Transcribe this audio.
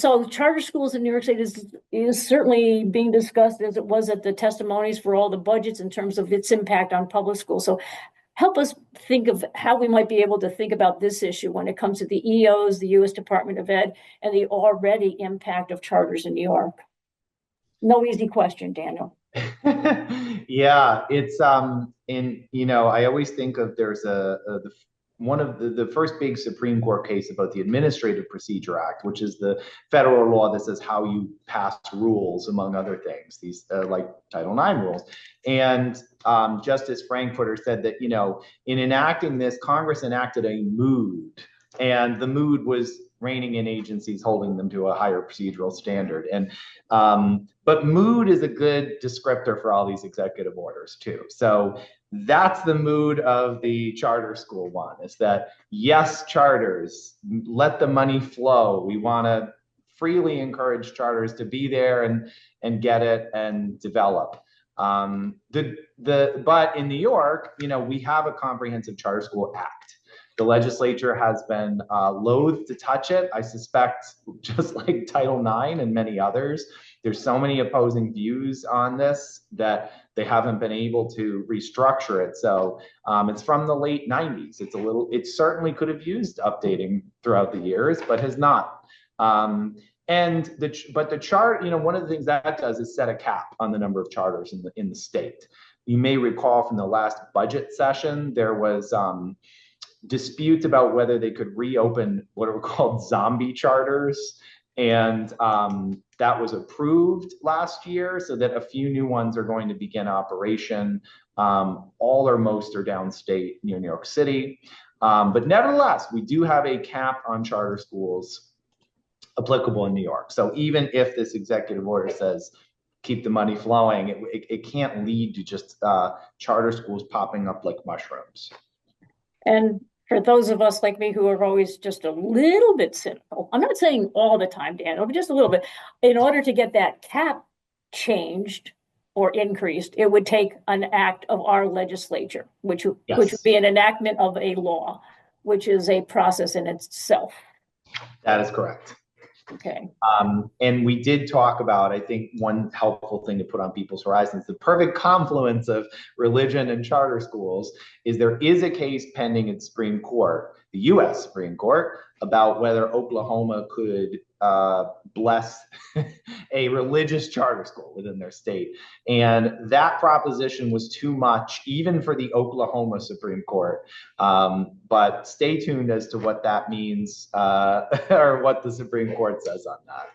so charter schools in New York State is certainly being discussed as it was at the testimonies for all the budgets in terms of its impact on public schools. So help us think of how we might be able to think about this issue when it comes to the EOs, the U.S. Department of Ed, and the already impact of charters in New York. No easy question, Daniel. Yeah, it's and I always think of there's one of the first big Supreme Court case about the Administrative Procedure Act, which is the federal law that says how you pass rules, among other things, these like Title IX rules. And Justice Frankfurter said that, in enacting this, Congress enacted a mood, and the mood was reining in agencies, holding them to a higher procedural standard. And but mood is a good descriptor for all these executive orders too. So that's the mood of the charter school one, is that yes, charters, let the money flow. We want to freely encourage charters to be there and get it and develop. But in New York, we have a comprehensive charter school act. The legislature has been loath to touch it. I suspect, just like Title IX and many others, there's so many opposing views on this that they haven't been able to restructure it. So it's from the late 90s. It certainly could have used updating throughout the years, but has not. But the chart, one of the things that does is set a cap on the number of charters in the state. You may recall from the last budget session, there was disputes about whether they could reopen what are called zombie charters. And that was approved last year, so that a few new ones are going to begin operation. All or most are downstate near New York City. But nevertheless, we do have a cap on charter schools applicable in New York. So even if this executive order says keep the money flowing, it can't lead to just charter schools popping up like mushrooms. And for those of us like me who are always just a little bit cynical, I'm not saying all the time, Daniel, but just a little bit, in order to get that cap changed or increased, it would take an act of our legislature, which would be an enactment of a law, which is a process in itself. That is correct. Okay. And we did talk about, I think, one helpful thing to put on people's horizons, the perfect confluence of religion and charter schools, is there is a case pending in Supreme Court, the U.S. Supreme Court, about whether Oklahoma could bless a religious charter school within their state. And that proposition was too much, even for the Oklahoma Supreme Court. But stay tuned as to what that means or what the Supreme Court says on that.